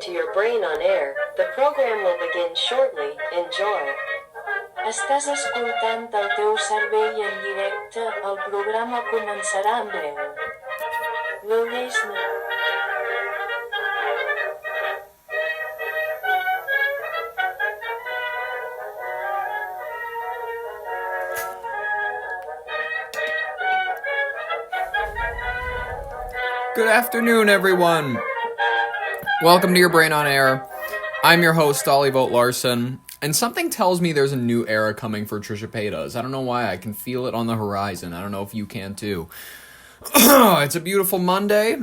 to your brain on air. The program will begin shortly. Enjoy. Estàs escoltant el teu cervell en directe, el programa començarà en breu. Gaudeix-ne. Good afternoon, everyone. Welcome to Your Brain on Air. I'm your host, Ollie Vogt Larson, and something tells me there's a new era coming for Trisha Paytas. I don't know why. I can feel it on the horizon. I don't know if you can too. It's a beautiful Monday.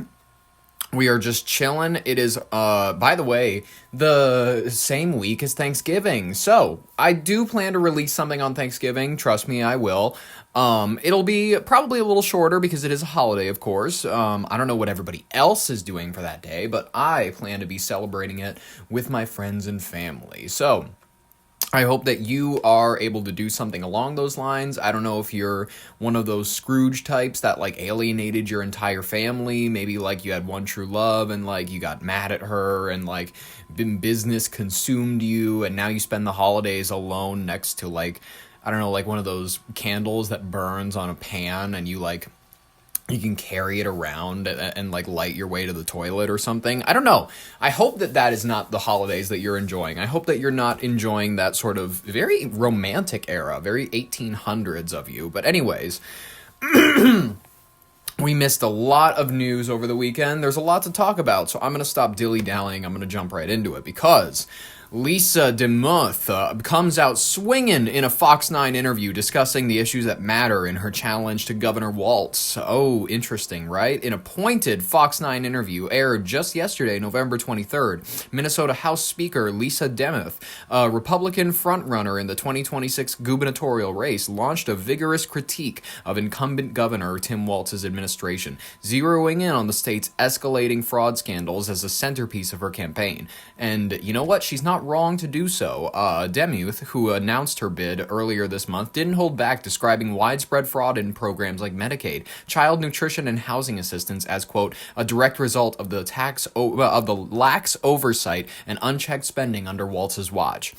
We are just chilling. It is, by the way, the same week as Thanksgiving. So, I do plan to release something on Thanksgiving. Trust me, I will. It'll be probably a little shorter because it is a holiday, of course. I don't know what everybody else is doing for that day, but I plan to be celebrating it with my friends and family. So, I hope that you are able to do something along those lines. I don't know if you're one of those Scrooge types that like alienated your entire family. Maybe like you had one true love and like you got mad at her and like business consumed you and now you spend the holidays alone next to like, I don't know, like one of those candles that burns on a pan and you can carry it around and like light your way to the toilet or something. I don't know. I hope that is not the holidays that you're enjoying. I hope that you're not enjoying that sort of very romantic era, very 1800s of you. But anyways, we missed a lot of news over the weekend. There's a lot to talk about, so I'm going to stop dilly-dallying. I'm going to jump right into it because Lisa Demuth comes out swinging in a FOX9 interview discussing the issues that matter in her challenge to Governor Walz. Oh, interesting, right? In a pointed FOX9 interview aired just yesterday, November 23rd, Minnesota House Speaker Lisa Demuth, a Republican frontrunner in the 2026 gubernatorial race, launched a vigorous critique of incumbent Governor Tim Walz's administration, zeroing in on the state's escalating fraud scandals as a centerpiece of her campaign. And you know what? She's not wrong to do so. Demuth, who announced her bid earlier this month, didn't hold back describing widespread fraud in programs like Medicaid, child nutrition, and housing assistance as, quote, a direct result of the lax oversight and unchecked spending under Walz's watch.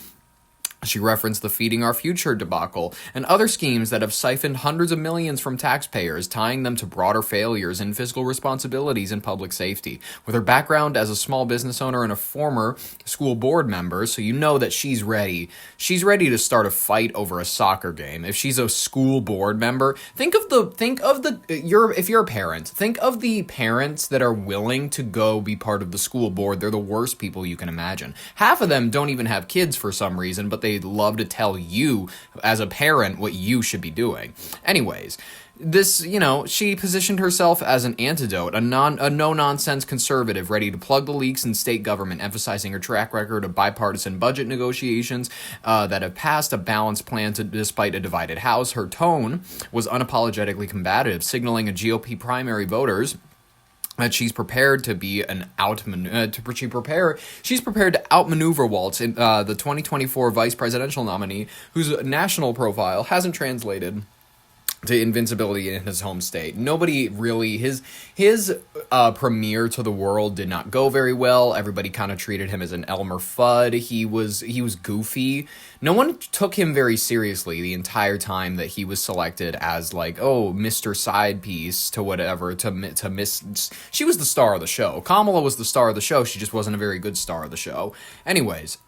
She referenced the Feeding Our Future debacle and other schemes that have siphoned hundreds of millions from taxpayers, tying them to broader failures in fiscal responsibilities and public safety. With her background as a small business owner and a former school board member, so you know that she's ready. She's ready to start a fight over a soccer game. If she's a school board member, if you're a parent, think of the parents that are willing to go be part of the school board. They're the worst people you can imagine. Half of them don't even have kids for some reason, but they'd love to tell you as a parent what you should be doing. Anyways, she positioned herself as an antidote, a no-nonsense conservative ready to plug the leaks in state government, emphasizing her track record of bipartisan budget negotiations that have passed a balanced plan despite a divided House. Her tone was unapologetically combative, signaling a GOP primary voters that she's prepared to be she's prepared to outmaneuver Walz, in the 2024 vice presidential nominee, whose national profile hasn't translated to invincibility in his home state. Nobody really, his premiere to the world did not go very well. Everybody kind of treated him as an Elmer Fudd. He was goofy. No one took him very seriously the entire time that he was selected as like, oh, Mr. Side Piece to whatever, to miss. She was the star of the show. Kamala was the star of the show. She just wasn't a very good star of the show. Anyways,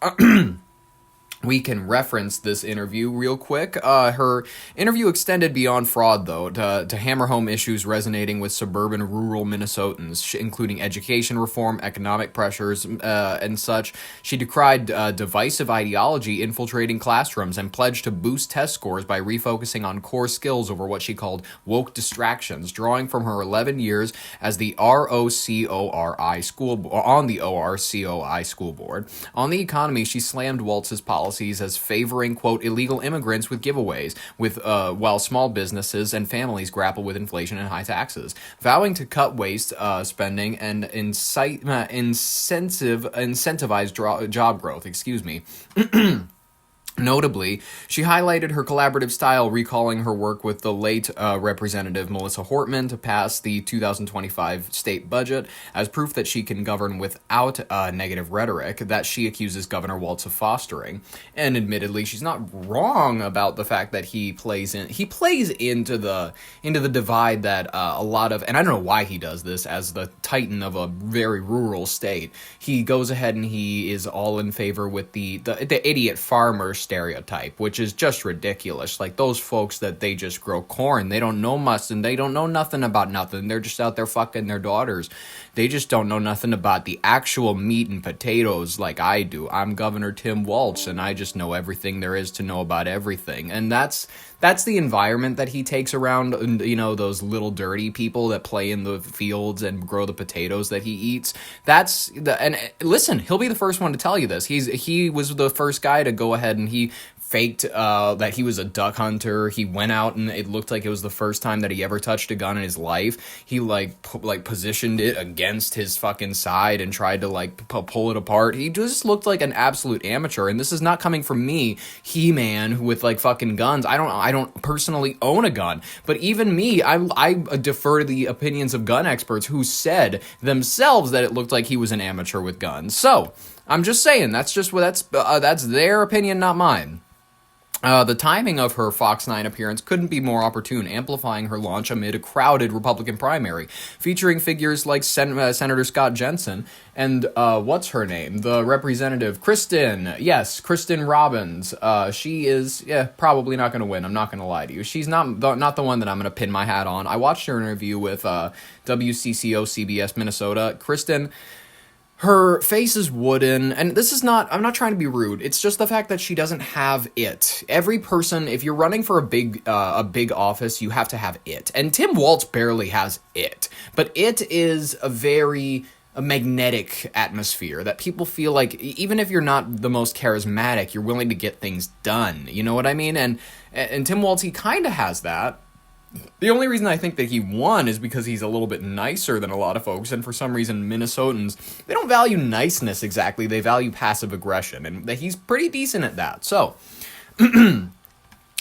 we can reference this interview real quick. Her interview extended beyond fraud, though, to hammer home issues resonating with suburban rural Minnesotans, including education reform, economic pressures, and such. She decried divisive ideology infiltrating classrooms and pledged to boost test scores by refocusing on core skills over what she called woke distractions, drawing from her 11 years as the ROCORI school on the ORCOI school board. On the economy, she slammed Walz's policies as favoring, quote, illegal immigrants with giveaways, while small businesses and families grapple with inflation and high taxes, vowing to cut waste spending and incentivize job growth. Notably, she highlighted her collaborative style, recalling her work with the late Representative Melissa Hortman to pass the 2025 state budget as proof that she can govern without negative rhetoric that she accuses Governor Walz of fostering. And admittedly, she's not wrong about the fact that he plays into the divide that a lot of, and I don't know why he does this as the titan of a very rural state. He goes ahead and he is all in favor with the idiot farmer stereotype, which is just ridiculous. Like those folks that they just grow corn, they don't know much and they don't know nothing about nothing. They're just out there fucking their daughters. They just don't know nothing about the actual meat and potatoes like I do. I'm Governor Tim Walz and I just know everything there is to know about everything. And that's the environment that he takes around, you know, those little dirty people that play in the fields and grow the potatoes that he eats. And listen, he'll be the first one to tell you this. He was the first guy to go ahead and he faked that he was a duck hunter. He went out and it looked like it was the first time that he ever touched a gun in his life. He positioned it against his fucking side and tried to pull it apart. He just looked like an absolute amateur. And this is not coming from me, He-Man, with fucking guns. I don't personally own a gun, but even me, I defer to the opinions of gun experts who said themselves that it looked like he was an amateur with guns. So I'm just saying that's their opinion, not mine. The timing of her FOX9 appearance couldn't be more opportune, amplifying her launch amid a crowded Republican primary, featuring figures like Senator Scott Jensen and, what's her name? The Representative Kristen Robbins. She is, probably not going to win. I'm not going to lie to you. She's not the one that I'm going to pin my hat on. I watched her interview with WCCO CBS Minnesota. Kristen, her face is wooden, and I'm not trying to be rude, it's just the fact that she doesn't have it. Every person, if you're running for a big office, you have to have it. And Tim Walz barely has it. But it is a magnetic atmosphere that people feel like, even if you're not the most charismatic, you're willing to get things done. You know what I mean? And Tim Walz, he kind of has that. The only reason I think that he won is because he's a little bit nicer than a lot of folks, and for some reason Minnesotans, they don't value niceness exactly, they value passive aggression, and he's pretty decent at that. So,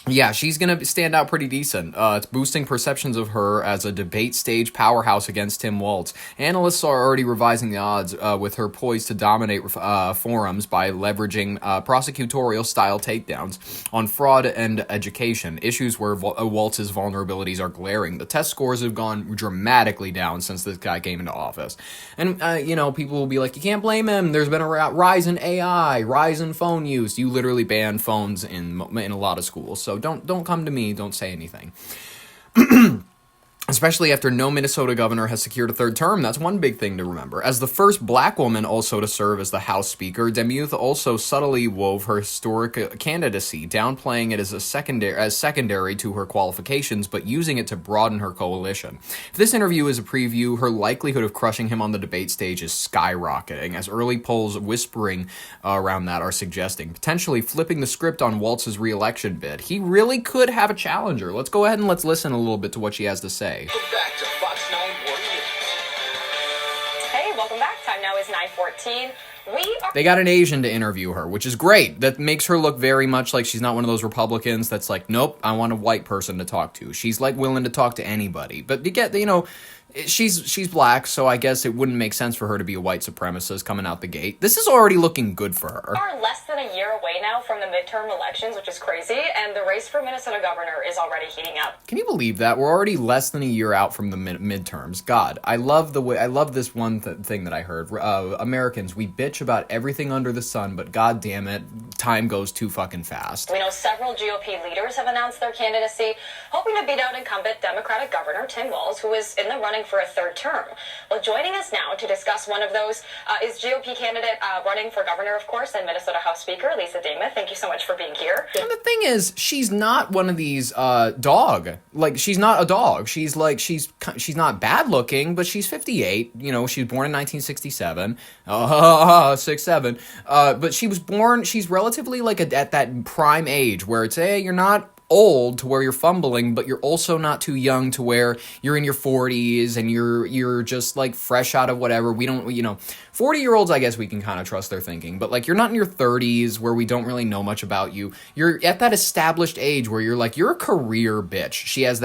yeah, she's going to stand out pretty decent. It's boosting perceptions of her as a debate stage powerhouse against Tim Walz. Analysts are already revising the odds with her poised to dominate forums by leveraging prosecutorial-style takedowns on fraud and education, issues where Walz's vulnerabilities are glaring. The test scores have gone dramatically down since this guy came into office. And, people will be like, you can't blame him. There's been a rise in AI, rise in phone use. You literally ban phones in a lot of schools, so don't come to me, don't say anything. Especially after no Minnesota governor has secured a third term. That's one big thing to remember. As the first black woman also to serve as the House Speaker, Demuth also subtly wove her historic candidacy, downplaying it as secondary to her qualifications, but using it to broaden her coalition. If this interview is a preview, her likelihood of crushing him on the debate stage is skyrocketing, as early polls whispering around that are suggesting, potentially flipping the script on Walz's re-election bid. He really could have a challenger. Let's go ahead and let's listen a little bit to what she has to say. Welcome back to Fox 9 Morning News. Hey, welcome back. Time now is 9:14. They got an Asian to interview her, which is great. That makes her look very much like she's not one of those Republicans that's like, nope, I want a white person to talk to. She's willing to talk to anybody. But you get, she's black, so I guess it wouldn't make sense for her to be a white supremacist coming out the gate. This is already looking good for her. We are less than a year away now from the midterm elections, which is crazy, and the race for Minnesota governor is already heating up. Can you believe that? We're already less than a year out from the midterms. God, I love this one thing that I heard. Americans, we bitch about everything under the sun, but god damn it, time goes too fucking fast. We know several GOP leaders have announced their candidacy, hoping to beat out incumbent Democratic Governor Tim Walz, who is in the running for a third term. Well, joining us now to discuss one of those is GOP candidate running for governor, of course, and Minnesota House Speaker Lisa Demuth. Thank you so much for being here. And the thing is, she's not one of these dog. She's not a dog. She's not bad looking, but she's 58. She was born in 1967. 6'7". But she was born. She's relatively at that prime age where it's, hey, you're not old to where you're fumbling, but you're also not too young to where you're in your 40s and you're just like fresh out of whatever. We don't, 40-year-olds, I guess we can kind of trust their thinking, but like you're not in your 30s where we don't really know much about you. You're at that established age where you're like, you're a career bitch. She has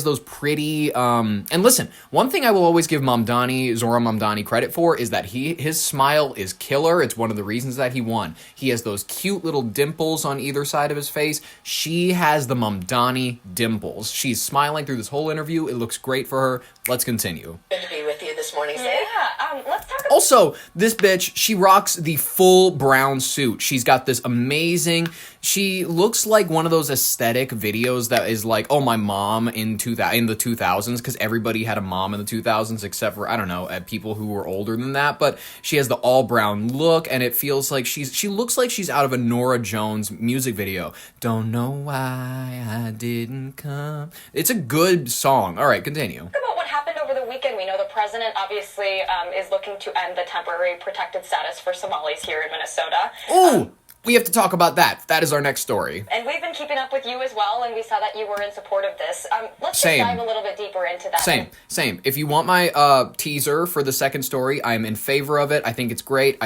those pretty, and listen, one thing I will always give Zora Mamdani credit for is that his smile is killer. It's one of the reasons that he won. He has those cute little dimples on either side of his face. She has the Mamdani dimples. She's smiling through this whole interview. It looks great for her. Let's continue. Good to be with you this morning, Sam. Yeah, let's talk about... Also, this bitch, she rocks the full brown suit. She's got this amazing... She looks like one of those aesthetic videos that is like, oh, my mom in the 2000s, because everybody had a mom in the 2000s except for, I don't know, people who were older than that. But she has the all brown look, and it feels like she looks like she's out of a Norah Jones music video. Don't know why I didn't come. It's a good song. All right, continue. About what happened over the weekend. We know the president obviously is looking to end the temporary protected status for Somalis here in Minnesota. Ooh! We have to talk about that. That is our next story. And we've been keeping up with you as well, and we saw that you were in support of this. Let's just dive a little bit deeper into that. Same. If you want my teaser for the second story, I'm in favor of it. I think it's great.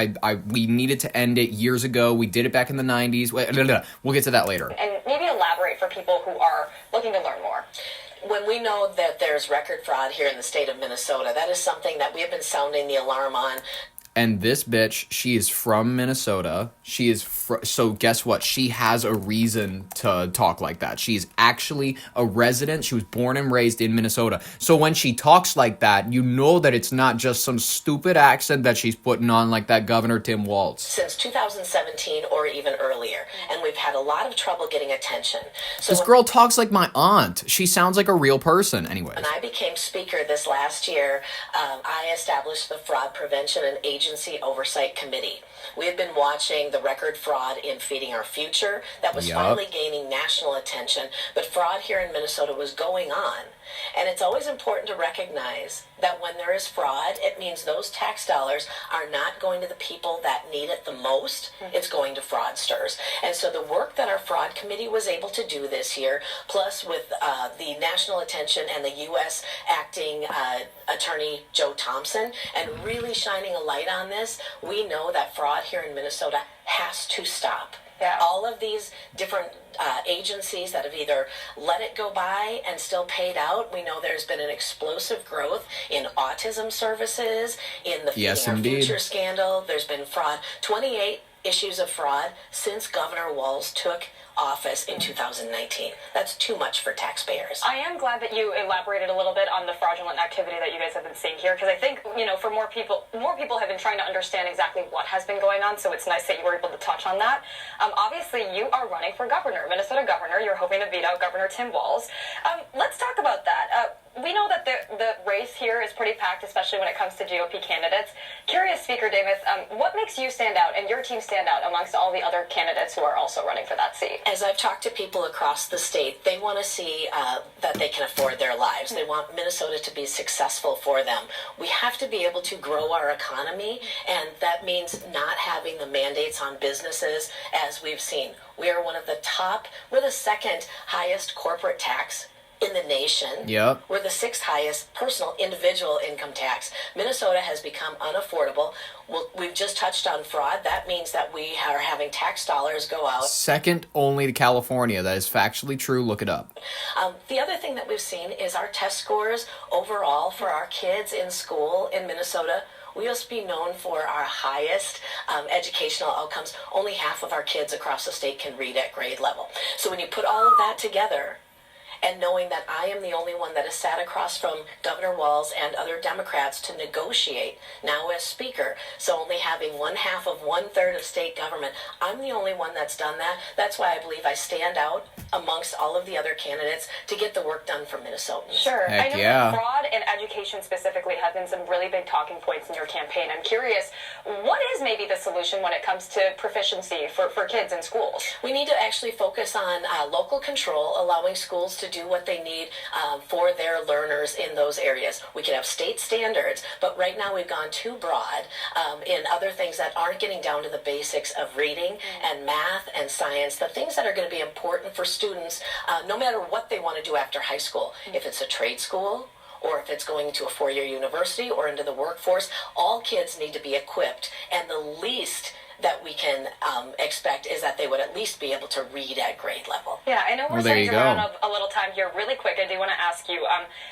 We needed to end it years ago. We did it back in the 90s. We'll get to that later. And maybe elaborate for people who are looking to learn more. When we know that there's record fraud here in the state of Minnesota, that is something that we have been sounding the alarm on. And this bitch, she is from Minnesota. She is so guess what? She has a reason to talk like that. She's actually a resident. She was born and raised in Minnesota. So when she talks like that, you know that it's not just some stupid accent that she's putting on like that Governor Tim Walz. Since 2017 or even earlier. And we've had a lot of trouble getting attention. So this girl talks like my aunt. She sounds like a real person. Anyways. When I became speaker this last year, I established the Fraud Prevention and Agency Oversight Committee. We had been watching the record fraud in Feeding Our Future that was finally gaining national attention, but fraud here in Minnesota was going on. And it's always important to recognize that when there is fraud, it means those tax dollars are not going to the people that need it the most. It's going to fraudsters. And so the work that our fraud committee was able to do this year, plus with the national attention and the U.S. acting attorney Joe Thompson, and really shining a light on this, we know that fraud here in Minnesota has to stop. Yeah. All of these different agencies that have either let it go by and still paid out. We know there's been an explosive growth in autism services, in the Feeding Our Future scandal. There's been fraud, 28 issues of fraud since Governor Walz took office in 2019. That's too much for taxpayers. I am glad that you elaborated a little bit on the fraudulent activity that you guys have been seeing here, because I think, for more people have been trying to understand exactly what has been going on, so it's nice that you were able to touch on that. Obviously, you are running for governor, Minnesota governor. You're hoping to beat out Governor Tim Walz. Let's talk about that. We know that the race here is pretty packed, especially when it comes to GOP candidates. Curious, Speaker Demuth, what makes you stand out and your team stand out amongst all the other candidates who are also running for that seat? As I've talked to people across the state, they want to see that they can afford their lives. They want Minnesota to be successful for them. We have to be able to grow our economy, and that means not having the mandates on businesses as we've seen. We are we're the second highest corporate tax in the nation. Yep. We're the sixth highest personal individual income tax. Minnesota has become unaffordable. We've just touched on fraud. That means that we are having tax dollars go out. Second only to California. That is factually true. Look it up. The other thing that we've seen is our test scores overall for our kids in school in Minnesota. We used to be known for our highest educational outcomes. Only half of our kids across the state can read at grade level. So when you put all of that together, and knowing that I am the only one that has sat across from Governor Walz and other Democrats to negotiate now as Speaker, so only having 1/2 of 1/3 of state government, I'm the only one that's done that. That's why I believe I stand out amongst all of the other candidates to get the work done for Minnesotans. Sure. Heck I know yeah. that fraud and education specifically have been some really big talking points in your campaign. I'm curious, what is maybe the solution when it comes to proficiency for kids in schools? We need to actually focus on local control, allowing schools to do what they need for their learners in those areas. We can have state standards, but right now we've gone too broad in other things that aren't getting down to the basics of reading and math and science, the things that are going to be important for students no matter what they want to do after high school. If it's a trade school, or if it's going to a four-year university or into the workforce, all kids need to be equipped. And the least that we can expect is that they would at least be able to read at grade level. Yeah, I know we're starting to run out of a little time here. Really quick, I do want to ask you,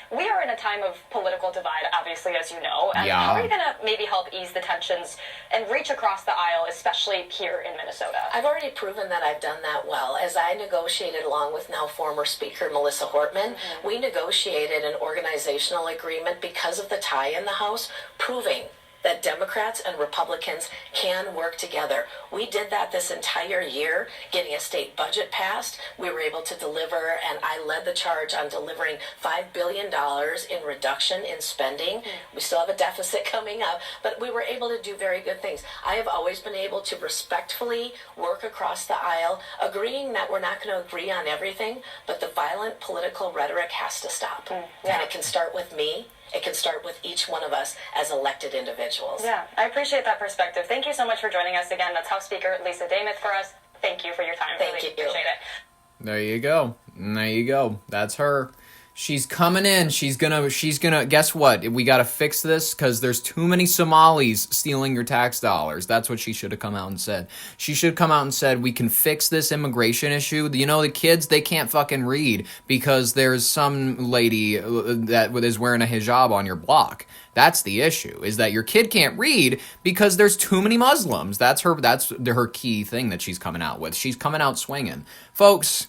we are in a time of political divide, obviously, as you know. And how are you going to maybe help ease the tensions and reach across the aisle, especially here in Minnesota? I've already proven that I've done that well. As I negotiated along with now former Speaker Melissa Hortman, we negotiated an organizational agreement because of the tie in the House, proving that Democrats and Republicans can work together. We did that this entire year, getting a state budget passed. We were able to deliver, and I led the charge on delivering $5 billion in reduction in spending. We still have a deficit coming up, but we were able to do very good things. I have always been able to respectfully work across the aisle, agreeing that we're not going to agree on everything, but the violent political rhetoric has to stop. And it can start with me. It can start with each one of us as elected individuals. Yeah, I appreciate that perspective. Thank you so much for joining us again. That's House Speaker Lisa Demuth for us. Thank you for your time. Thank really you. Appreciate it. There you go. There you go. That's her. She's coming in. She's gonna, guess what? We gotta fix this because there's too many Somalis stealing your tax dollars. That's what she should have come out and said. She should have come out and said, we can fix this immigration issue. You know, the kids, they can't fucking read because there's some lady that is wearing a hijab on your block. That's the issue, is that your kid can't read because there's too many Muslims. That's her key thing that she's coming out with. She's coming out swinging. Folks,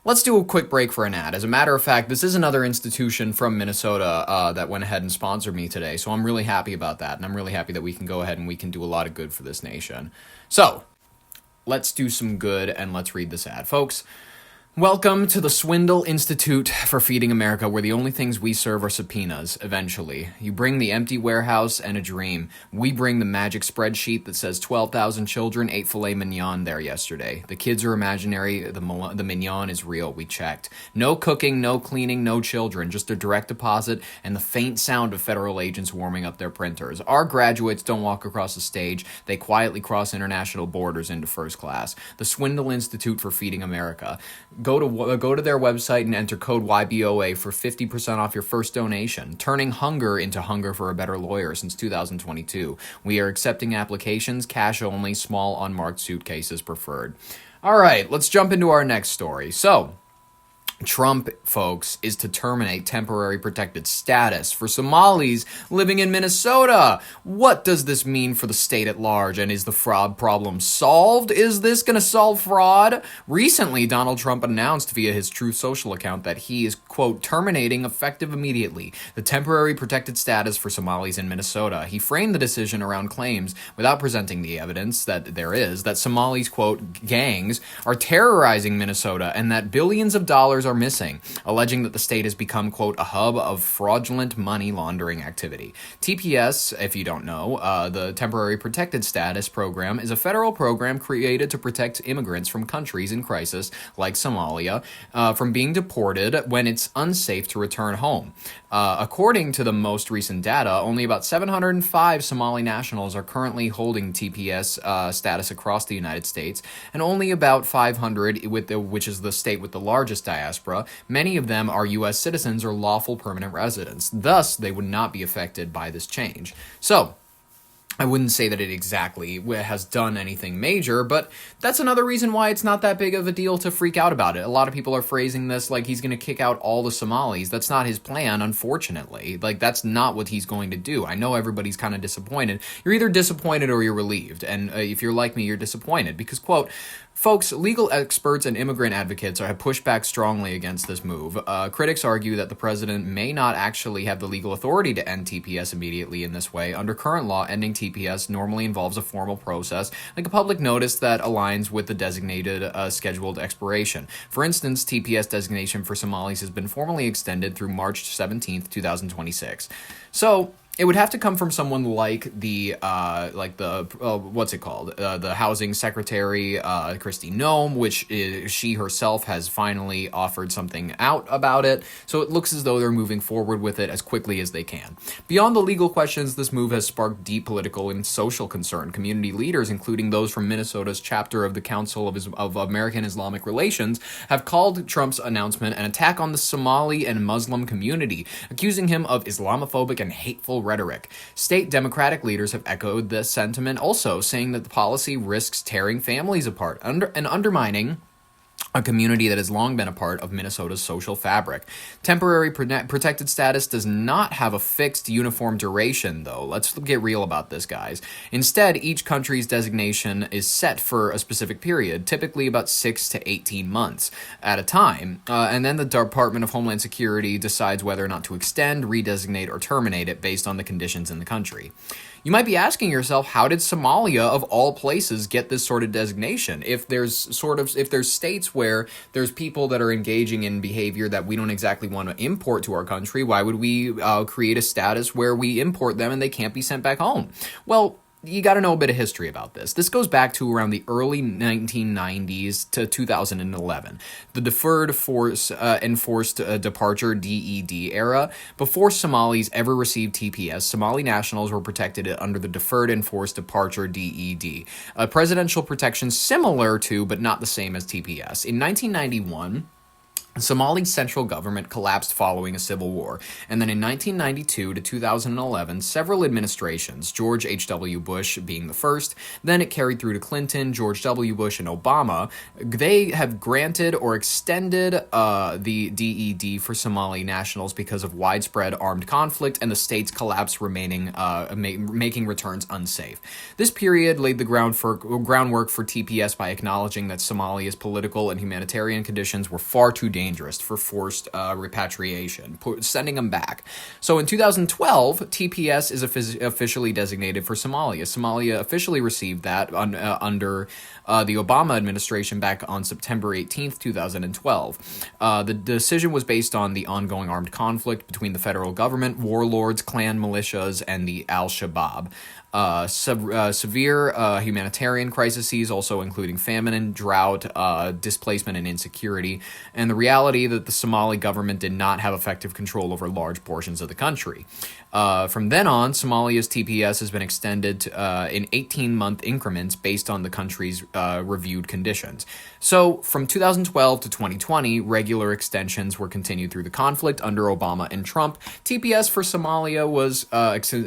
let's do a quick break for an ad. As a matter of fact, this is another institution from Minnesota that went ahead and sponsored me today, so I'm really happy about that, and I'm really happy that we can go ahead and we can do a lot of good for this nation. So, let's do some good, and let's read this ad. Folks, welcome to the Swindle Institute for Feeding America, where the only things we serve are subpoenas, eventually. You bring the empty warehouse and a dream. We bring the magic spreadsheet that says 12,000 children ate filet mignon there yesterday. The kids are imaginary, the mignon is real, we checked. No cooking, no cleaning, no children, just a direct deposit and the faint sound of federal agents warming up their printers. Our graduates don't walk across the stage, they quietly cross international borders into first class. The Swindle Institute for Feeding America. Go to their website and enter code YBOA for 50% off your first donation. Turning hunger into hunger for a better lawyer since 2022. We are accepting applications, cash only, small unmarked suitcases preferred. All right, let's jump into our next story. So, Trump, folks, is to terminate temporary protected status for Somalis living in Minnesota. What does this mean for the state at large? And is the fraud problem solved? Is this going to solve fraud? Recently, Donald Trump announced via his Truth Social account that he is, quote, terminating effective immediately the temporary protected status for Somalis in Minnesota. He framed the decision around claims, without presenting the evidence that there is, that Somalis, quote, gangs are terrorizing Minnesota and that billions of dollars are missing, alleging that the state has become, quote, a hub of fraudulent money laundering activity. TPS, if you don't know, the Temporary Protected Status Program, is a federal program created to protect immigrants from countries in crisis, like Somalia, from being deported when it's unsafe to return home. According to the most recent data, only about 705 Somali nationals are currently holding TPS status across the United States, and only about 500, which is the state with the largest diaspora. Many of them are U.S. citizens or lawful permanent residents. Thus, they would not be affected by this change. So, I wouldn't say that it exactly has done anything major, but that's another reason why it's not that big of a deal to freak out about it. A lot of people are phrasing this like he's going to kick out all the Somalis. That's not his plan, unfortunately. Like, that's not what he's going to do. I know everybody's kind of disappointed. You're either disappointed or you're relieved. And if you're like me, you're disappointed because, quote, folks, legal experts and immigrant advocates have pushed back strongly against this move. Critics argue that the president may not actually have the legal authority to end TPS immediately in this way. Under current law, ending TPS normally involves a formal process, like a public notice that aligns with the designated scheduled expiration. For instance, TPS designation for Somalis has been formally extended through March 17th, 2026. So, it would have to come from someone like the what's it called? The housing secretary, Kristi Noem, which she herself has finally offered something out about it. So it looks as though they're moving forward with it as quickly as they can. Beyond the legal questions, this move has sparked deep political and social concern. Community leaders, including those from Minnesota's chapter of the Council of American Islamic Relations, have called Trump's announcement an attack on the Somali and Muslim community, accusing him of Islamophobic and hateful rhetoric. State Democratic leaders have echoed this sentiment also, saying that the policy risks tearing families apart and undermining a community that has long been a part of Minnesota's social fabric. Temporary protected status does not have a fixed uniform duration, though. Let's get real about this, guys. Instead, each country's designation is set for a specific period, typically about 6 to 18 months at a time, and then the Department of Homeland Security decides whether or not to extend, redesignate, or terminate it based on the conditions in the country. You might be asking yourself, how did Somalia, of all places, get this sort of designation? If there's states where there's people that are engaging in behavior that we don't exactly want to import to our country, why would we create a status where we import them and they can't be sent back home? Well, you got to know a bit of history about this. This goes back to around the early 1990s to 2011, the Deferred Force Enforced Departure DED era. Before Somalis ever received TPS, Somali nationals were protected under the Deferred Enforced Departure DED, a presidential protection similar to but not the same as TPS. In 1991, Somali's central government collapsed following a civil war, and then in 1992 to 2011, several administrations, George H.W. Bush being the first, then it carried through to Clinton, George W. Bush, and Obama, they have granted or extended the DED for Somali nationals because of widespread armed conflict and the state's collapse making returns unsafe. This period laid the groundwork for TPS by acknowledging that Somalia's political and humanitarian conditions were far too dangerous for forced repatriation, sending them back. So in 2012, TPS is officially designated for Somalia. Somalia officially received that under the Obama administration back on September 18th, 2012. The decision was based on the ongoing armed conflict between the federal government, warlords, clan militias, and the Al-Shabaab. Severe humanitarian crises, also including famine and drought, displacement and insecurity, and the reality that the Somali government did not have effective control over large portions of the country. From then on, Somalia's TPS has been extended in 18-month increments based on the country's reviewed conditions. So, from 2012 to 2020, regular extensions were continued through the conflict under Obama and Trump. TPS for Somalia was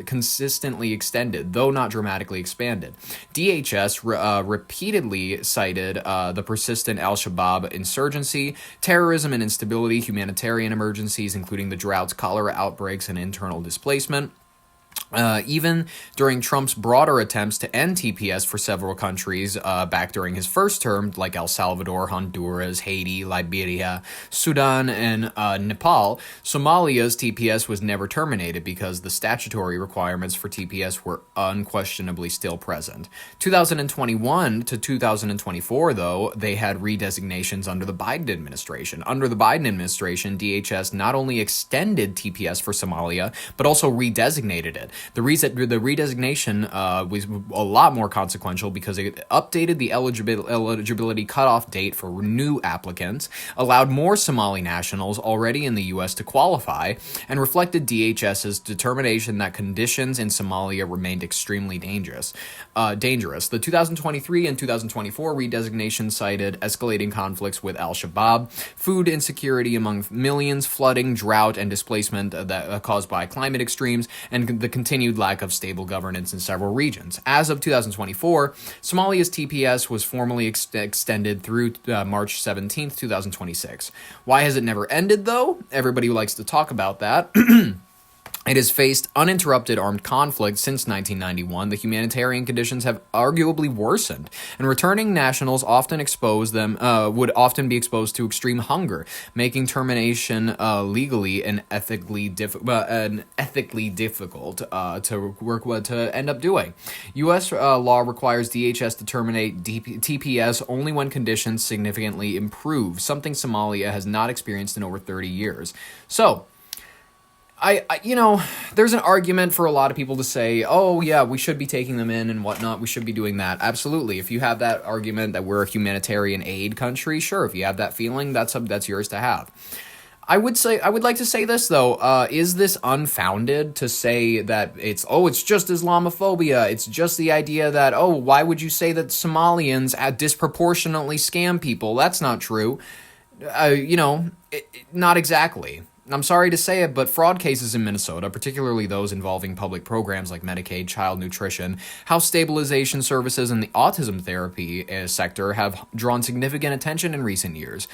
consistently extended, though not dramatically expanded. DHS repeatedly cited the persistent Al-Shabaab insurgency, terrorism and instability, humanitarian emergencies, including the droughts, cholera outbreaks, and internal displacement. Even during Trump's broader attempts to end TPS for several countries back during his first term, like El Salvador, Honduras, Haiti, Liberia, Sudan, and Nepal, Somalia's TPS was never terminated because the statutory requirements for TPS were unquestionably still present. 2021 to 2024, though, they had redesignations under the Biden administration. Under the Biden administration, DHS not only extended TPS for Somalia, but also redesignated it. The redesignation was a lot more consequential because it updated the eligibility cutoff date for new applicants, allowed more Somali nationals already in the U.S. to qualify, and reflected DHS's determination that conditions in Somalia remained extremely dangerous. The 2023 and 2024 redesignation cited escalating conflicts with Al-Shabaab, food insecurity among millions, flooding, drought, and displacement that caused by climate extremes, and the continued lack of stable governance in several regions. As of 2024, Somalia's TPS was formally extended through March 17th, 2026. Why has it never ended, though? Everybody likes to talk about that. It has faced uninterrupted armed conflict since 1991. The humanitarian conditions have arguably worsened, and returning nationals would often be exposed to extreme hunger, making termination legally and ethically difficult to end up doing. U.S. Law requires DHS to terminate TPS only when conditions significantly improve, something Somalia has not experienced in over 30 years. So, there's an argument for a lot of people to say, oh yeah, we should be taking them in and whatnot, we should be doing that. Absolutely. If you have that argument that we're a humanitarian aid country, sure, if you have that feeling, that's yours to have. I would like to say this though, is this unfounded to say that it's just Islamophobia, it's just the idea that, why would you say that Somalians disproportionately scam people? That's not true. Not exactly. I'm sorry to say it, but fraud cases in Minnesota, particularly those involving public programs like Medicaid, child nutrition, house stabilization services, and the autism therapy sector have drawn significant attention in recent years.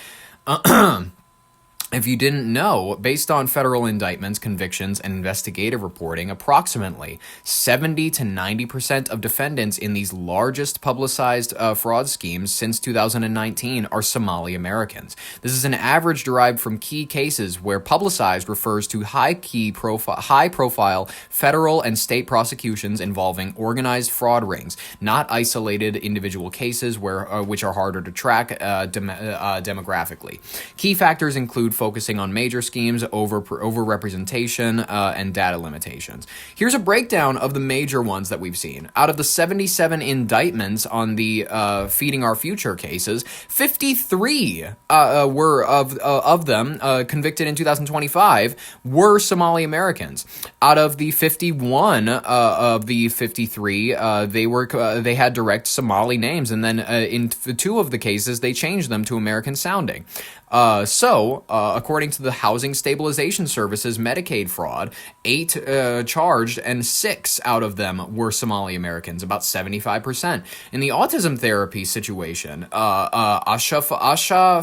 If you didn't know, based on federal indictments, convictions, and investigative reporting, approximately 70 to 90% of defendants in these largest publicized fraud schemes since 2019 are Somali Americans. This is an average derived from key cases where publicized refers to high-profile federal and state prosecutions involving organized fraud rings, not isolated individual cases which are harder to track demographically. Key factors include focusing on major schemes, over-representation, and data limitations. Here's a breakdown of the major ones that we've seen. Out of the 77 indictments on the Feeding Our Future cases, 53 were of them convicted in 2025 were Somali Americans. Out of the 51 of the 53, they had direct Somali names, and then in 2 of the cases they changed them to American sounding. According to the Housing Stabilization Services Medicaid fraud, 8 charged and 6 out of them were Somali Americans, about 75%. In the autism therapy situation, Asha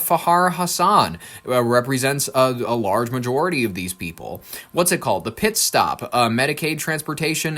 Fahar Hassan represents a large majority of these people. What's it called? The Pit Stop, Medicaid Transportation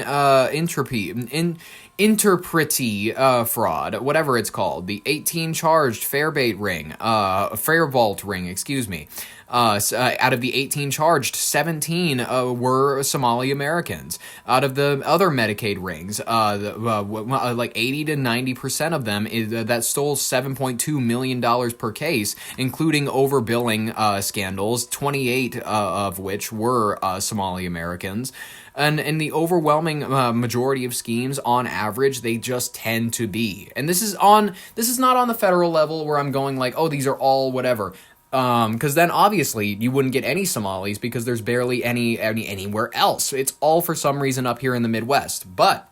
Interprety fraud, whatever it's called. The 18 charged Fairvault ring, excuse me. Out of the 18 charged, 17 were Somali Americans. Out of the other Medicaid rings, like 80 to 90% of them that stole $7.2 million per case, including overbilling scandals, 28 of which were Somali Americans. And in the overwhelming majority of schemes, on average, they just tend to be. And this is not on the federal level where I'm going like, these are all whatever. Because then obviously you wouldn't get any Somalis because there's barely any anywhere else. It's all for some reason up here in the Midwest. But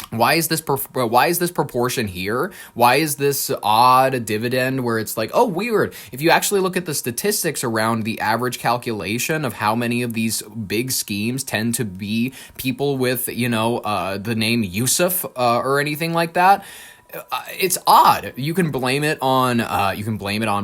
why is this proportion here? Why is this odd dividend where it's like, weird? If you actually look at the statistics around the average calculation of how many of these big schemes tend to be people with, the name Yusuf or anything like that, it's odd. You can blame it on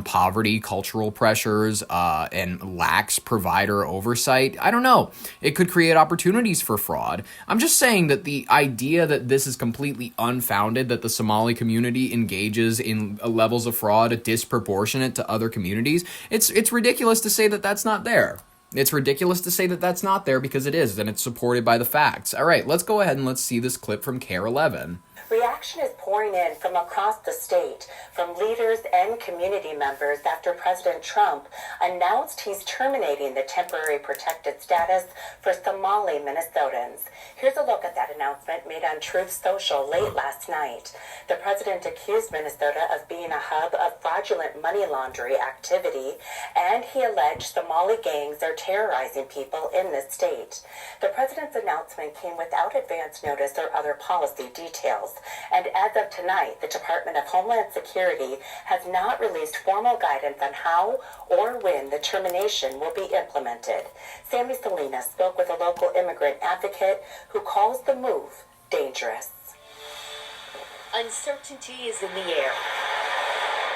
poverty, cultural pressures, and lax provider oversight. I don't know. It could create opportunities for fraud. I'm just saying that the idea that this is completely unfounded, that the Somali community engages in levels of fraud disproportionate to other communities, it's ridiculous to say that that's not there. It's ridiculous to say that that's not there because it is, and it's supported by the facts. All right, let's go ahead and let's see this clip from CARE 11. Reaction is pouring in from across the state, from leaders and community members after President Trump announced he's terminating the temporary protected status for Somali Minnesotans. Here's a look at that announcement made on Truth Social late last night. The president accused Minnesota of being a hub of fraudulent money laundering activity, and he alleged Somali gangs are terrorizing people in the state. The president's announcement came without advance notice or other policy details. And as of tonight, the Department of Homeland Security has not released formal guidance on how or when the termination will be implemented. Sammy Salinas spoke with a local immigrant advocate who calls the move dangerous. Uncertainty is in the air.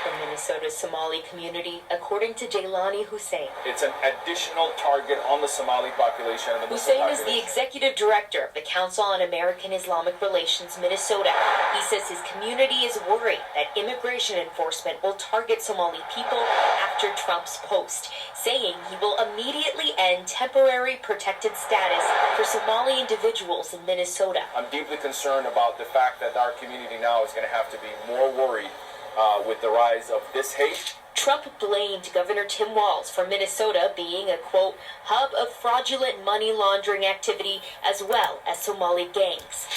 The Minnesota Somali community, according to Jaylani Hussein. It's an additional target on the Somali population. And the Hussein is the executive director of the Council on American Islamic Relations Minnesota. He says his community is worried that immigration enforcement will target Somali people after Trump's post, saying he will immediately end temporary protected status for Somali individuals in Minnesota. I'm deeply concerned about the fact that our community now is going to have to be more worried with the rise of this hate Trump blamed Governor Tim Walz for Minnesota being a, quote, hub of fraudulent money laundering activity as well as Somali gangs.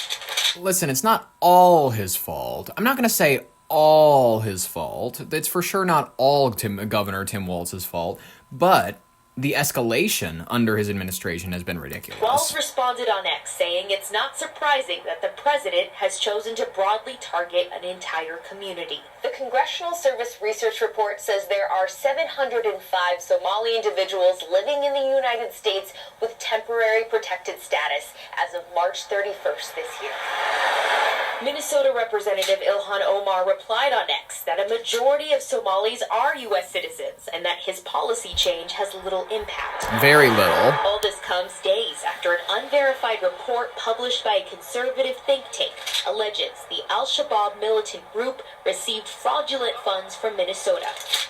Listen, it's not all his fault. I'm not going to say all his fault. It's for sure not all Governor Tim Walz's fault, but the escalation under his administration has been ridiculous. Walz responded on X, saying it's not surprising that the president has chosen to broadly target an entire community. The Congressional Service Research Report says there are 705 Somali individuals living in the United States with temporary protected status as of March 31st this year. Minnesota Representative Ilhan Omar replied on X that a majority of Somalis are U.S. citizens and that his policy change has little impact. Very little. All this comes days after an unverified report published by a conservative think tank alleges the Al-Shabaab militant group received fraudulent funds from Minnesota.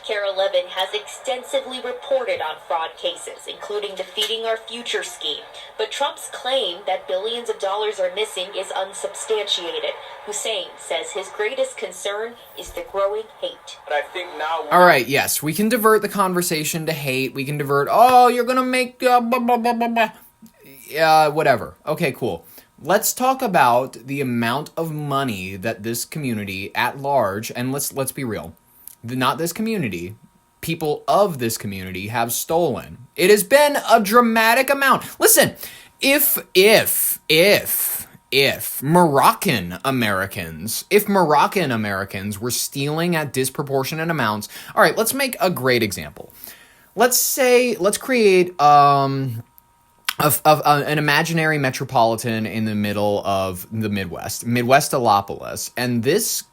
Kara Levin has extensively reported on fraud cases, including the Feeding Our Future scheme. But Trump's claim that billions of dollars are missing is unsubstantiated. Hussein says his greatest concern is the growing hate. But I think now... All right, yes, we can divert the conversation to hate. We can divert, oh, you're going to make... blah, blah, blah, blah, blah. Whatever. Okay, cool. Let's talk about the amount of money that this community at large, and let's be real, not this community, people of this community have stolen. It has been a dramatic amount. Listen, if Moroccan Americans were stealing at disproportionate amounts, all right, let's make a great example. Let's create an imaginary metropolitan in the middle of the Midwestalopolis, and this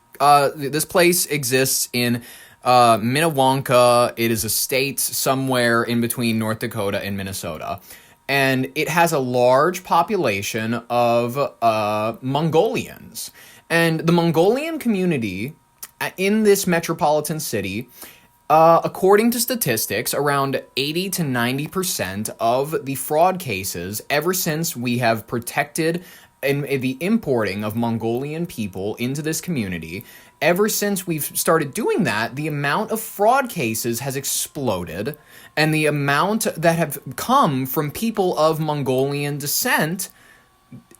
place exists in Minnewanka. It is a state somewhere in between North Dakota and Minnesota. And it has a large population of Mongolians. And the Mongolian community in this metropolitan city, according to statistics, around 80 to 90% of the fraud cases ever since we have protected the importing of Mongolian people into this community, ever since we've started doing that, the amount of fraud cases has exploded, and the amount that have come from people of Mongolian descent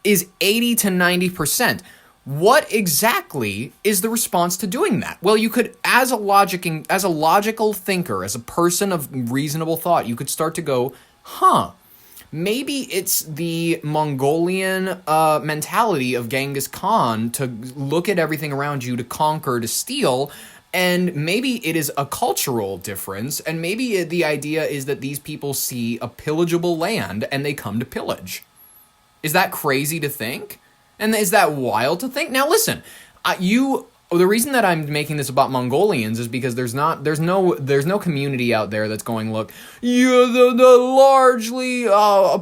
is 80 to 90%. What exactly is the response to doing that? Well, you could, as a logical thinker, as a person of reasonable thought, you could start to go, maybe it's the Mongolian mentality of Genghis Khan to look at everything around you, to conquer, to steal, and maybe it is a cultural difference, and maybe the idea is that these people see a pillageable land and they come to pillage. Is that crazy to think? And is that wild to think? Now listen, the reason that I'm making this about Mongolians is because there's no community out there that's going, look, you're the largely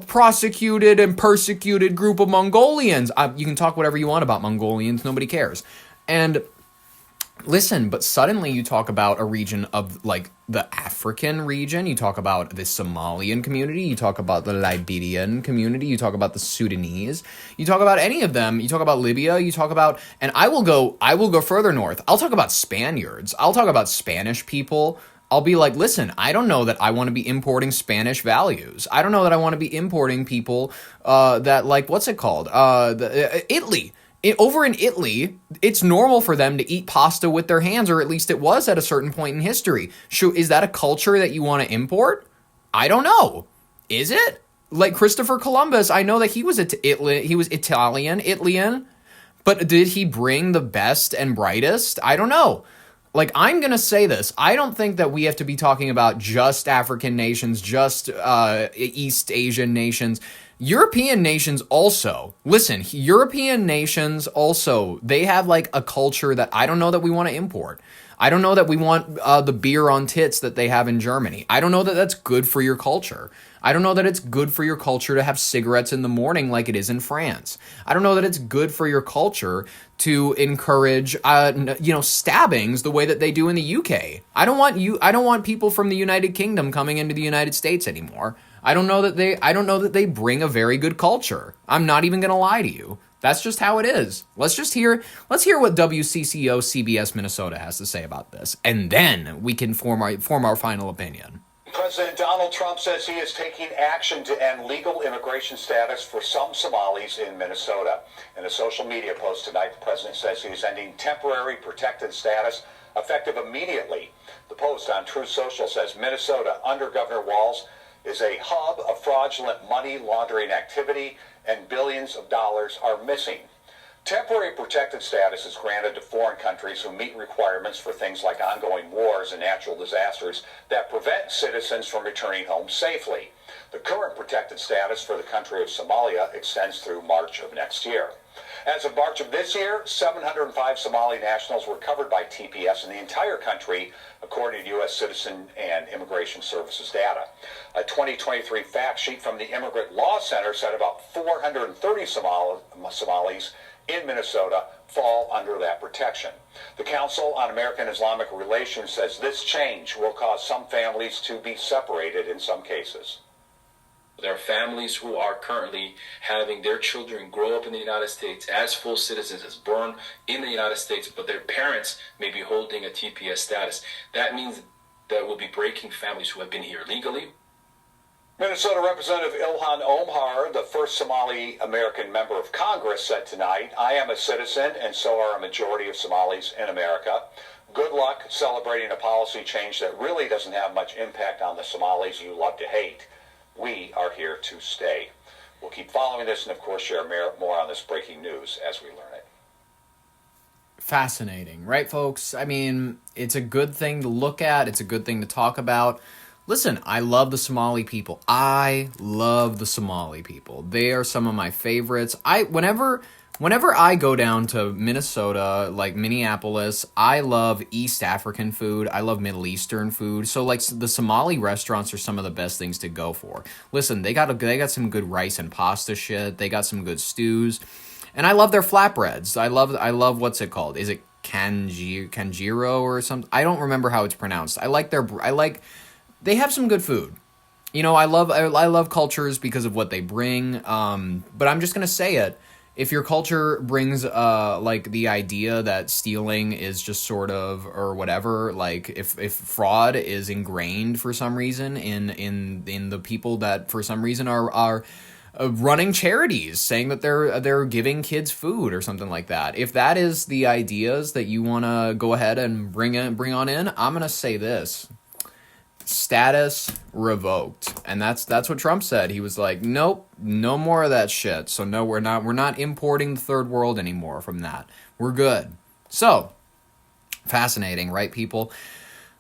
prosecuted and persecuted group of Mongolians. You can talk whatever you want about Mongolians, nobody cares. And listen, but suddenly you talk about a region of, like, the African region, you talk about the Somalian community, you talk about the Liberian community, you talk about the Sudanese, you talk about any of them, you talk about Libya, you talk about, and I will go further north. I'll talk about Spaniards. I'll talk about Spanish people. I'll be like, listen, I don't know that I want to be importing Spanish values. I don't know that I want to be importing people that, like, what's it called? Italy. Over in Italy, it's normal for them to eat pasta with their hands, or at least it was at a certain point in history. Is that a culture that you want to import? I don't know. Is it? Like Christopher Columbus, I know that he was Italian, but did he bring the best and brightest? I don't know. Like, I'm going to say this. I don't think that we have to be talking about just African nations, just East Asian nations. European nations also, listen, European nations also, they have like a culture that I don't know that we want to import. I don't know that we want the beer on tits that they have in Germany. I don't know that that's good for your culture. I don't know that it's good for your culture to have cigarettes in the morning like it is in France. I don't know that it's good for your culture to encourage, stabbings the way that they do in the UK. I don't want people from the United Kingdom coming into the United States anymore. I don't know that they bring a very good culture. I'm not even going to lie to you. That's just how it is. Let's hear what WCCO CBS Minnesota has to say about this, and then we can form our final opinion. President Donald Trump says he is taking action to end legal immigration status for some Somalis in Minnesota. In a social media post tonight, the president says he is ending temporary protected status effective immediately. The post on Truth Social says Minnesota, under Governor Walz, is a hub of fraudulent money laundering activity and billions of dollars are missing. Temporary protected status is granted to foreign countries who meet requirements for things like ongoing wars and natural disasters that prevent citizens from returning home safely. The current protected status for the country of Somalia extends through March of next year. As of March of this year, 705 Somali nationals were covered by TPS in the entire country, according to U.S. Citizen and Immigration Services data. A 2023 fact sheet from the Immigrant Law Center said about 430 Somalis in Minnesota fall under that protection. The Council on American Islamic Relations says this change will cause some families to be separated in some cases. There are families who are currently having their children grow up in the United States as full citizens, as born in the United States, but their parents may be holding a TPS status. That means that we'll be breaking families who have been here legally. Minnesota Representative Ilhan Omar, the first Somali American member of Congress, said tonight, "I am a citizen and so are a majority of Somalis in America. Good luck celebrating a policy change that really doesn't have much impact on the Somalis you love to hate. We are here to stay." We'll keep following this and, of course, share more on this breaking news as we learn it. Fascinating, right, folks? I mean, it's a good thing to look at. It's a good thing to talk about. Listen, I love the Somali people. I love the Somali people. They are some of my favorites. Whenever I go down to Minnesota, like Minneapolis, I love East African food. I love Middle Eastern food. So like the Somali restaurants are some of the best things to go for. Listen, they got some good rice and pasta shit. They got some good stews. And I love their flatbreads. I love what's it called? Is it Kanjiro or something? I don't remember how it's pronounced. They have some good food. You know, I love cultures because of what they bring. But I'm just gonna say it. If your culture brings like the idea that stealing is just sort of or whatever, like if fraud is ingrained for some reason in the people that for some reason are running charities, saying that they're giving kids food or something like that. If that is the ideas that you want to go ahead and bring on in, I'm gonna say this. Status revoked. And that's what Trump said. He was like, nope, no more of that shit. So no, we're not importing the third world anymore from that. We're good. So, fascinating, right, people?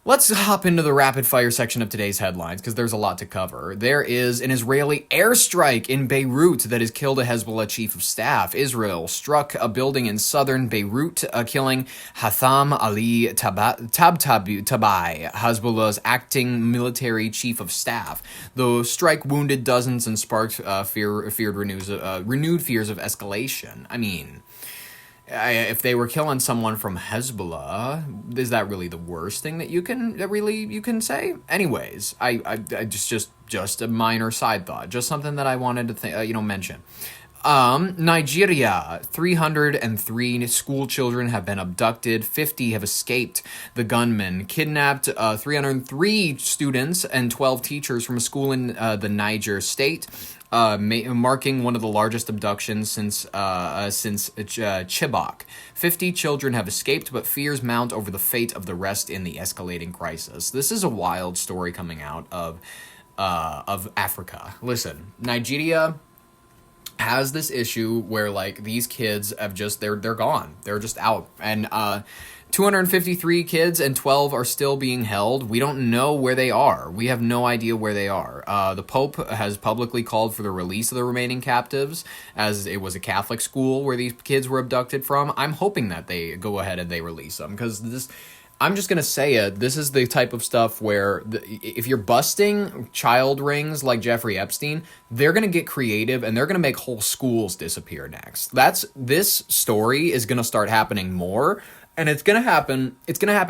Let's hop into the rapid fire section of today's headlines because there's a lot to cover. There is an Israeli airstrike in Beirut that has killed a Hezbollah chief of staff. Israel struck a building in southern Beirut, killing Hatham Ali Tabtabai, Hezbollah's acting military chief of staff. The strike wounded dozens and sparked renewed fears of escalation. I mean, if they were killing someone from Hezbollah, is that really the worst thing that you can say? Anyways, I just a minor side thought, just something that I wanted to mention. Nigeria, 303 school children have been abducted, 50 have escaped. The gunman kidnapped 303 students and 12 teachers from a school in the Niger state, marking one of the largest abductions since Chibok. 50 children have escaped, but fears mount over the fate of the rest in the escalating crisis. This is a wild story coming out of Africa. Listen, Nigeria has this issue where like these kids have they're gone. They're just out. And 253 kids and 12 are still being held. We don't know where they are. We have no idea where they are. The Pope has publicly called for the release of the remaining captives, as it was a Catholic school where these kids were abducted from. I'm hoping that they go ahead and they release them, because I'm just going to say it, this is the type of stuff where if you're busting child rings like Jeffrey Epstein, they're going to get creative and they're going to make whole schools disappear next. This story is going to start happening more, and it's going to happen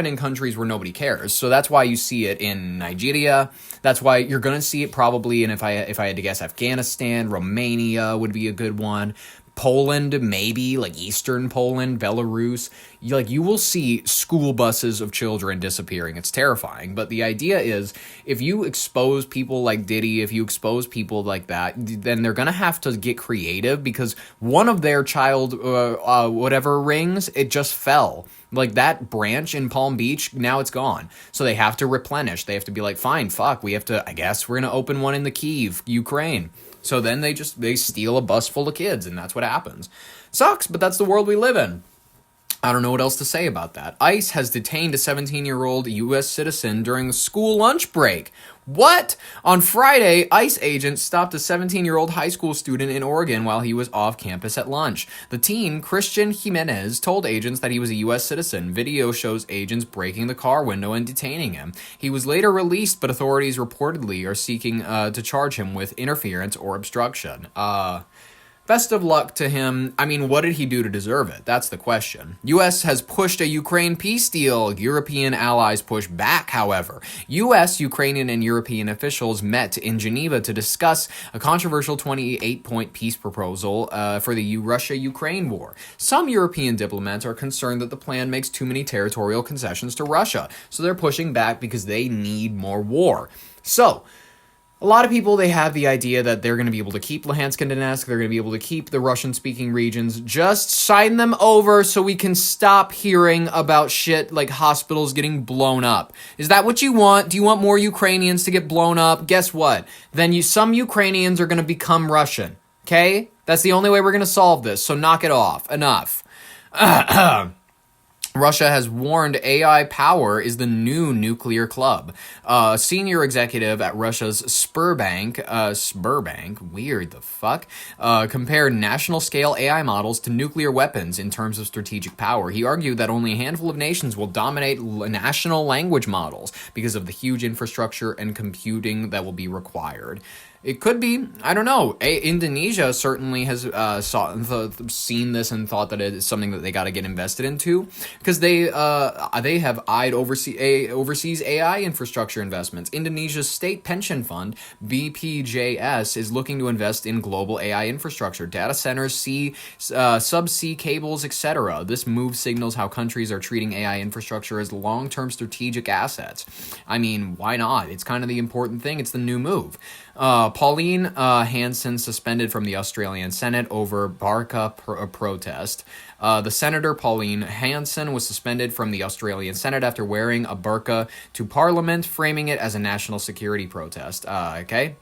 in countries where nobody cares. So that's why you see it in Nigeria. That's why you're going to see it probably, and if I had to guess, Afghanistan, Romania would be a good one. Poland, maybe, like Eastern Poland, Belarus, you will see school buses of children disappearing. It's terrifying. But the idea is, if you expose people like Diddy, if you expose people like that, then they're going to have to get creative, because one of their child, whatever rings, it just fell. Like that branch in Palm Beach, now it's gone. So they have to replenish. They have to be like, fine, fuck, I guess we're going to open one in the Kyiv, Ukraine. So then they steal a bus full of kids, and that's what happens. Sucks, but that's the world we live in. I don't know what else to say about that. ICE has detained a 17-year-old U.S. citizen during a school lunch break. What? On Friday, ICE agents stopped a 17-year-old high school student in Oregon while he was off campus at lunch. The teen, Christian Jimenez, told agents that he was a U.S. citizen. Video shows agents breaking the car window and detaining him. He was later released, but authorities reportedly are seeking to charge him with interference or obstruction. Best of luck to him. I mean, what did he do to deserve it? That's the question. U.S. has pushed a Ukraine peace deal. European allies push back, however. U.S., Ukrainian, and European officials met in Geneva to discuss a controversial 28-point peace proposal for the Russia-Ukraine war. Some European diplomats are concerned that the plan makes too many territorial concessions to Russia, so they're pushing back because they need more war. So, a lot of people, they have the idea that they're going to be able to keep Luhansk and Donetsk, they're going to be able to keep the Russian-speaking regions, just sign them over so we can stop hearing about shit like hospitals getting blown up. Is that what you want? Do you want more Ukrainians to get blown up? Guess what? Then some Ukrainians are going to become Russian, okay? That's the only way we're going to solve this, so knock it off. Enough. Russia has warned AI power is the new nuclear club. A senior executive at Russia's Sberbank, weird the fuck, compared national-scale AI models to nuclear weapons in terms of strategic power. He argued that only a handful of nations will dominate national language models because of the huge infrastructure and computing that will be required. It could be, I don't know. Indonesia certainly has seen this and thought that it is something that they got to get invested into, because they have eyed overseas AI infrastructure investments. Indonesia's state pension fund, BPJS, is looking to invest in global AI infrastructure, data centers, subsea cables, etc. This move signals how countries are treating AI infrastructure as long-term strategic assets. I mean, why not? It's kind of the important thing. It's the new move. Pauline Hanson suspended from the Australian Senate over Barca protest. The Senator Pauline Hanson was suspended from the Australian Senate after wearing a burqa to Parliament, framing it as a national security protest. Okay?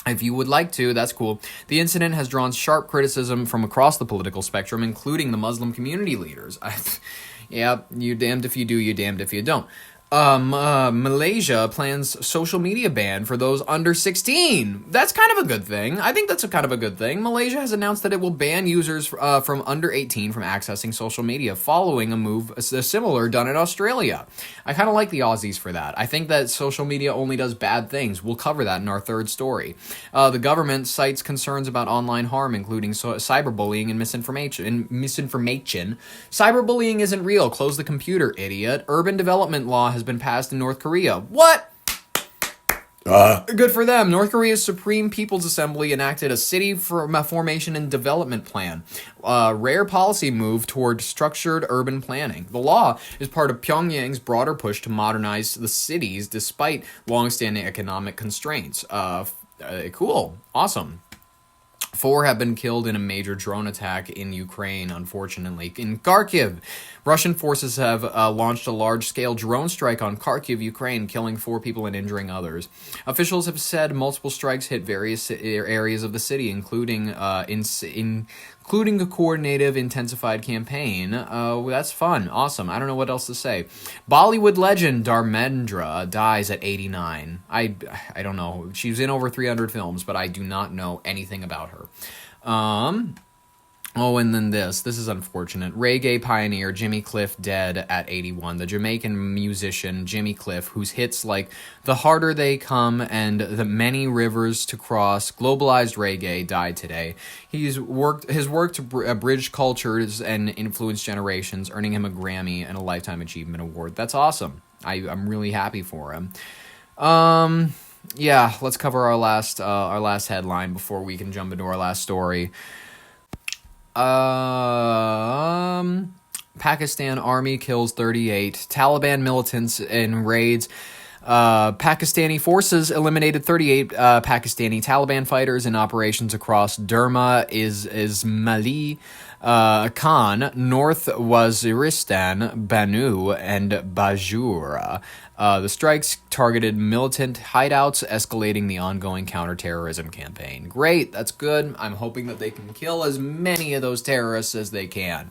If you would like to, that's cool. The incident has drawn sharp criticism from across the political spectrum, including the Muslim community leaders. Yeah, you're damned if you do, you're damned if you don't. Malaysia plans social media ban for those under 16. That's kind of a good thing. I think that's kind of a good thing. Malaysia has announced that it will ban users from under 18 from accessing social media, following a move similar done in Australia. I kind of like the Aussies for that. I think that social media only does bad things. We'll cover that in our third story. The government cites concerns about online harm, including cyberbullying and misinformation. Cyberbullying isn't real. Close the computer, idiot. Urban development law has been passed in North Korea. What? Good for them. North Korea's Supreme People's Assembly enacted a city formation and development plan, a rare policy move toward structured urban planning. The law is part of Pyongyang's broader push to modernize the cities despite long-standing economic constraints. Cool. Awesome. 4 have been killed in a major drone attack in Ukraine, unfortunately. In Kharkiv, Russian forces have launched a large-scale drone strike on Kharkiv, Ukraine, killing 4 people and injuring others. Officials have said multiple strikes hit various areas of the city, including a coordinated, intensified campaign. That's fun. Awesome. I don't know what else to say. Bollywood legend Dharmendra dies at 89. I don't know. She's in over 300 films, but I do not know anything about her. And then this is unfortunate. Reggae pioneer Jimmy Cliff dead at 81. The Jamaican musician Jimmy Cliff, whose hits like The Harder They Come and The Many Rivers to Cross globalized reggae, died today. His work to bridge cultures and influence generations, earning him a Grammy and a Lifetime Achievement Award. That's awesome. I'm really happy for him. Yeah, let's cover our last headline before we can jump into our last story. Pakistan Army kills 38 Taliban militants in raids. Pakistani forces eliminated 38 Pakistani Taliban fighters in operations across Derma, Ismaili Khan, North Waziristan, Banu, and Bajura. The strikes targeted militant hideouts, escalating the ongoing counterterrorism campaign. Great, that's good. I'm hoping that they can kill as many of those terrorists as they can.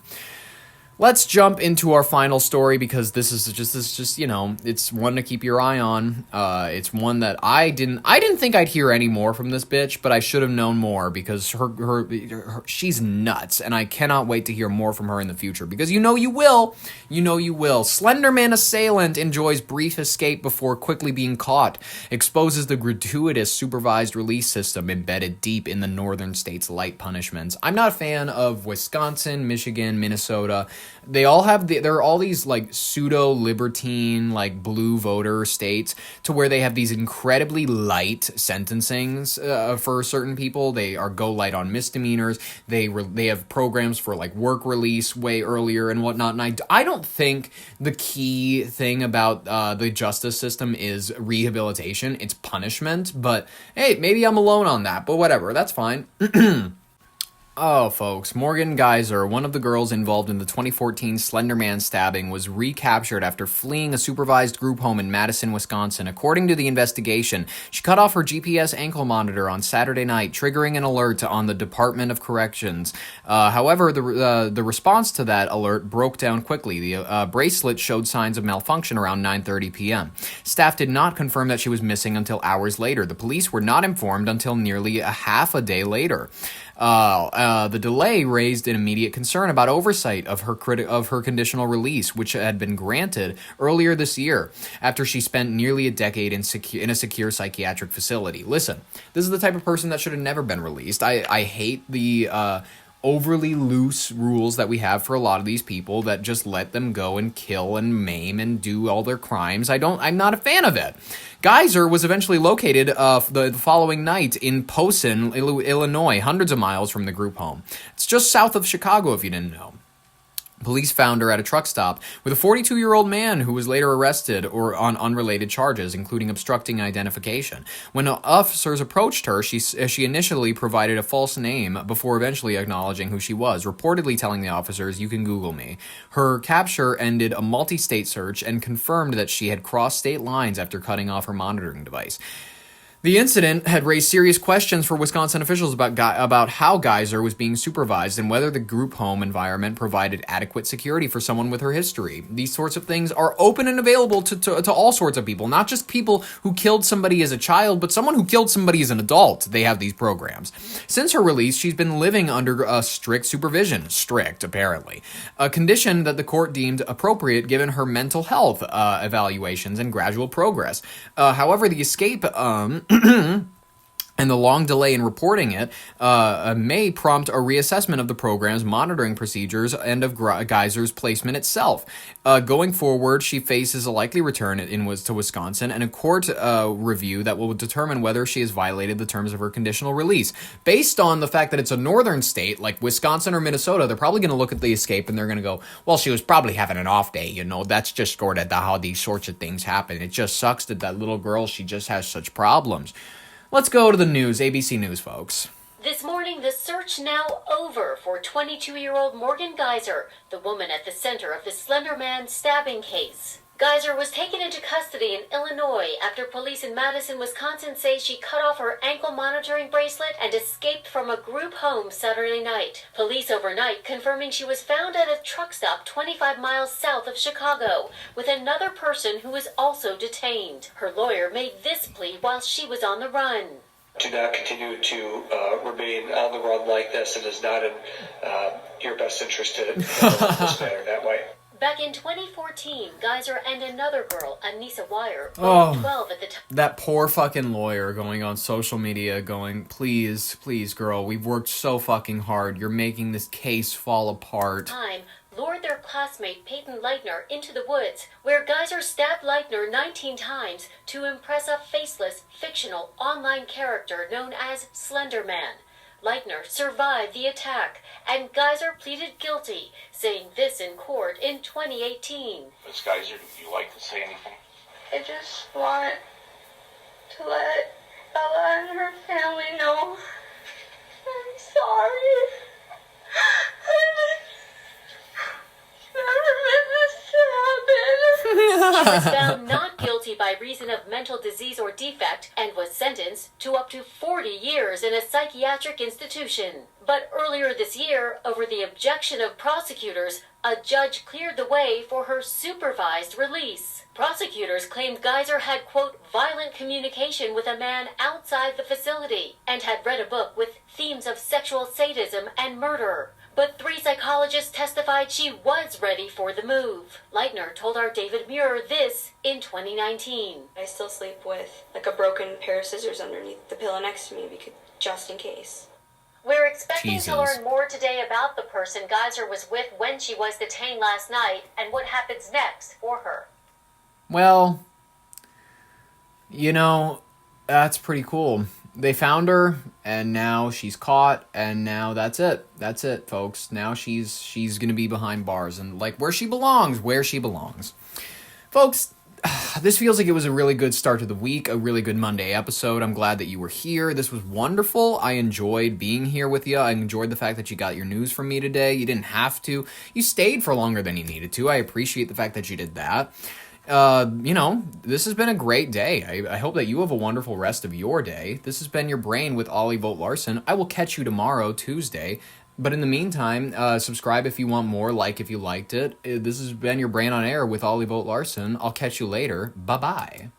Let's jump into our final story because this is just it's one to keep your eye on. It's one that I didn't think I'd hear any more from this bitch, but I should have known more because her she's nuts, and I cannot wait to hear more from her in the future because you know you will. Slenderman assailant enjoys brief escape before quickly being caught. Exposes the gratuitous supervised release system embedded deep in the northern states' light punishments. I'm not a fan of Wisconsin, Michigan, Minnesota. There are all these like pseudo libertine like blue voter states to where they have these incredibly light sentencings for certain people. They go light on misdemeanors. They have programs for like work release way earlier and whatnot. And I don't think the key thing about the justice system is rehabilitation. It's punishment. But hey, maybe I'm alone on that. But whatever, that's fine. Oh, folks, Morgan Geyser, one of the girls involved in the 2014 Slenderman stabbing, was recaptured after fleeing a supervised group home in Madison, Wisconsin. According to the investigation, she cut off her GPS ankle monitor on Saturday night, triggering an alert on the Department of Corrections. However, the response to that alert broke down quickly. The bracelet showed signs of malfunction around 9:30 p.m. Staff did not confirm that she was missing until hours later. The police were not informed until nearly a half a day later. The delay raised an immediate concern about oversight of her conditional release, which had been granted earlier this year after she spent nearly a decade in a secure psychiatric facility. Listen, this is the type of person that should have never been released. I hate the overly loose rules that we have for a lot of these people that just let them go and kill and maim and do all their crimes. I'm not a fan of it. Geyser was eventually located the following night in Posen, Illinois, hundreds of miles from the group home. It's just south of Chicago, if you didn't know. Police found her at a truck stop with a 42-year-old man who was later arrested on unrelated charges, including obstructing identification. When officers approached her, she initially provided a false name before eventually acknowledging who she was, reportedly telling the officers, "You can Google me." Her capture ended a multi-state search and confirmed that she had crossed state lines after cutting off her monitoring device. The incident had raised serious questions for Wisconsin officials about how Geyser was being supervised and whether the group home environment provided adequate security for someone with her history. These sorts of things are open and available to all sorts of people, not just people who killed somebody as a child, but someone who killed somebody as an adult. They have these programs. Since her release, she's been living under strict supervision. Strict, apparently. A condition that the court deemed appropriate given her mental health evaluations and gradual progress. However, the escape and the long delay in reporting it may prompt a reassessment of the program's monitoring procedures and of Geyser's placement itself. Going forward, she faces a likely return to Wisconsin and a court review that will determine whether she has violated the terms of her conditional release. Based on the fact that it's a northern state like Wisconsin or Minnesota, they're probably going to look at the escape and they're going to go, well, she was probably having an off day, that's just sort of how these sorts of things happen. It just sucks that little girl, she just has such problems. Let's go to the news, ABC News, folks. This morning, the search now over for 22-year-old Morgan Geyser, the woman at the center of the Slenderman stabbing case. Geyser was taken into custody in Illinois after police in Madison, Wisconsin say she cut off her ankle monitoring bracelet and escaped from a group home Saturday night. Police overnight confirming she was found at a truck stop 25 miles south of Chicago with another person who was also detained. Her lawyer made this plea while she was on the run. Do not continue to remain on the run like this. It is not in your best interest to handle this matter that way. Back in 2014, Geyser and another girl, Anissa Wire, both 12 at the time. That poor fucking lawyer going on social media going, please, girl, we've worked so fucking hard. You're making this case fall apart. Lured their classmate Peyton Leitner into the woods, where Geyser stabbed Leitner 19 times to impress a faceless, fictional online character known as Slenderman. Leitner survived the attack, and Geyser pleaded guilty, saying this in court in 2018. Ms. Geyser, do you like to say anything? I just want to let Bella and her family know I'm sorry. Never meant this to happen. She was found not guilty by reason of mental disease or defect and was sentenced to up to 40 years in a psychiatric institution. But earlier this year, over the objection of prosecutors, a judge cleared the way for her supervised release. Prosecutors claimed Geyser had, quote, violent communication with a man outside the facility and had read a book with themes of sexual sadism and murder. But 3 psychologists testified she was ready for the move. Leitner told our David Muir this in 2019. I still sleep with like a broken pair of scissors underneath the pillow next to me because just in case. We're expecting Jesus. to learn more today about the person Geyser was with when she was detained last night and what happens next for her. Well, you know, that's pretty cool. They found her, and now she's caught, and now that's it. That's it, folks. Now she's gonna be behind bars, and like where she belongs, folks. This feels like it was a really good start to the week, a really good Monday episode. I'm glad that you were here. This was wonderful. I enjoyed being here with you. I enjoyed the fact that you got your news from me today. You didn't have to. You stayed for longer than you needed to. I appreciate the fact that you did that. You know, this has been a great day. I hope that you have a wonderful rest of your day. This has been Your Brain with Ollie Vogt Larson. I will catch you tomorrow, Tuesday. But in the meantime, subscribe if you want more, like if you liked it. This has been Your Brain on Air with Ollie Vogt Larson. I'll catch you later. Bye-bye.